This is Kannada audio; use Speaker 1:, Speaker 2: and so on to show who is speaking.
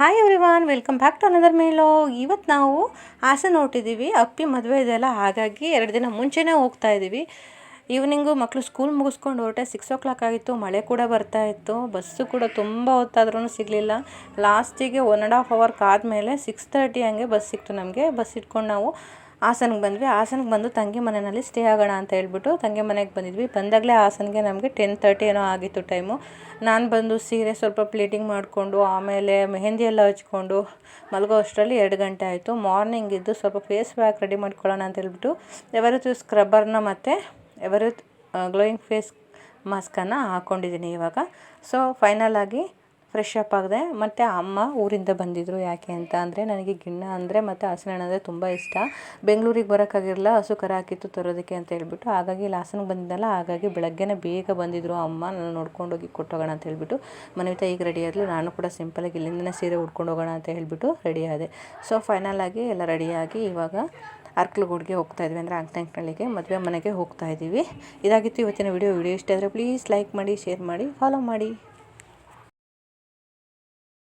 Speaker 1: Hi everyone, welcome back to another ಮೇಲೋ. ಇವತ್ತು ನಾವು ಹಾಸನ ಹೊರಟಿದ್ದೀವಿ. ಅಪ್ಪಿ ಮದುವೆ ಇದೆಯಲ್ಲ, ಹಾಗಾಗಿ 2 ದಿನ ಮುಂಚೆನೇ ಹೋಗ್ತಾ ಇದ್ದೀವಿ. ಈವ್ನಿಂಗು ಮಕ್ಕಳು ಸ್ಕೂಲ್ ಮುಗಿಸ್ಕೊಂಡು ಹೊರಟೆ 6 o'clock ಆಗಿತ್ತು. ಮಳೆ ಕೂಡ ಬರ್ತಾ ಇತ್ತು. ಬಸ್ಸು ಕೂಡ ತುಂಬ ಹೊತ್ತಾದ್ರೂ ಸಿಗಲಿಲ್ಲ. ಲಾಸ್ಟಿಗೆ 1.5 hour ಕಾದ್ಮೇಲೆ 6:30 ಹಂಗೆ ಬಸ್ ಸಿಕ್ತು ನಮಗೆ. ಬಸ್ ಇಟ್ಕೊಂಡು ನಾವು ಹಾಸನಿಗೆ ಬಂದ್ವಿ. ಹಾಸನಿಗೆ ಬಂದು ತಂಗಿ ಮನೆಯಲ್ಲಿ ಸ್ಟೇ ಆಗೋಣ ಅಂತ ಹೇಳ್ಬಿಟ್ಟು ತಂಗಿ ಮನೆಗೆ ಬಂದಿದ್ವಿ. ಬಂದಾಗಲೇ ಹಾಸನಿಗೆ ನಮಗೆ 10:30 ಏನೋ ಆಗಿತ್ತು ಟೈಮು. ನಾನು ಬಂದು ಸೀರೆ ಸ್ವಲ್ಪ ಪ್ಲೇಟಿಂಗ್ ಮಾಡಿಕೊಂಡು ಆಮೇಲೆ ಮೆಹಂದಿ ಎಲ್ಲ ಹಚ್ಕೊಂಡು ಮಲಗೋ ಅಷ್ಟರಲ್ಲಿ 2 ಗಂಟೆ ಆಯಿತು. ಮಾರ್ನಿಂಗ್ ಇದ್ದು ಸ್ವಲ್ಪ ಫೇಸ್ ಪ್ಯಾಕ್ ರೆಡಿ ಮಾಡ್ಕೊಳ್ಳೋಣ ಅಂತ ಹೇಳ್ಬಿಟ್ಟು ಎವರೆಸ್ಟ್ ಸ್ಕ್ರಬ್ಬರ್ನ ಮತ್ತು ಎವರೆಸ್ಟ್ ಗ್ಲೋಯಿಂಗ್ ಫೇಸ್ ಮಾಸ್ಕನ್ನು ಹಾಕ್ಕೊಂಡಿದ್ದೀನಿ ಇವಾಗ. ಸೊ ಫೈನಲ್ ಆಗಿ ಫ್ರೆಶ್ ಅಪ್ ಆಗಿದೆ. ಮತ್ತು ಅಮ್ಮ ಊರಿಂದ ಬಂದಿದ್ದರು. ಯಾಕೆ ಅಂತ ಅಂದರೆ ನನಗೆ ಗಿಣ್ಣ ಅಂದರೆ ಮತ್ತು ಹಸಿರು ಹಣ್ಣು ಅಂದರೆ ತುಂಬ ಇಷ್ಟ. ಬೆಂಗಳೂರಿಗೆ ಬರೋಕ್ಕಾಗಿರಲಿಲ್ಲ, ಹಸು ಕರ ಹಾಕಿತ್ತು ತರೋದಕ್ಕೆ ಅಂತ ಹೇಳ್ಬಿಟ್ಟು. ಹಾಗಾಗಿ ಇಲ್ಲಿ ಹಾಸನಿಗೆ ಬಂದಿದ್ದಲ್ಲ, ಹಾಗಾಗಿ ಬೆಳಗ್ಗೆನೇ ಬೇಗ ಬಂದಿದ್ದರು ಅಮ್ಮ. ನಾನು ನೋಡ್ಕೊಂಡೋಗಿ ಕೊಟ್ಟೋಗೋಣ ಅಂತ ಹೇಳ್ಬಿಟ್ಟು ಮನೆಯುತ್ತೆ ಈಗ ರೆಡಿ ಆದಳು. ನಾನು ಕೂಡ ಸಿಂಪಲಾಗಿ ಇಲ್ಲಿಂದನೇ ಸೀರೆ ಉಟ್ಕೊಂಡು ಹೋಗೋಣ ಅಂತ ಹೇಳ್ಬಿಟ್ಟು ರೆಡಿ ಆದೆ. ಸೊ ಫೈನಲ್ ಆಗಿ ಎಲ್ಲ ರೆಡಿಯಾಗಿ ಇವಾಗ ಅರ್ಕಲಗೂಡಿಗೆ ಹೋಗ್ತಾ ಇದ್ವಿ, ಅಂದರೆ ಅಂಕನಳ್ಳಿಗೆ ಮದುವೆ ಮನೆಗೆ ಹೋಗ್ತಾ ಇದ್ದೀವಿ. ಇದಾಗಿತ್ತು ಇವತ್ತಿನ ವಿಡಿಯೋ ಇಷ್ಟ ಆದರೆ ಪ್ಲೀಸ್ ಲೈಕ್ ಮಾಡಿ, ಶೇರ್ ಮಾಡಿ, ಫಾಲೋ ಮಾಡಿ.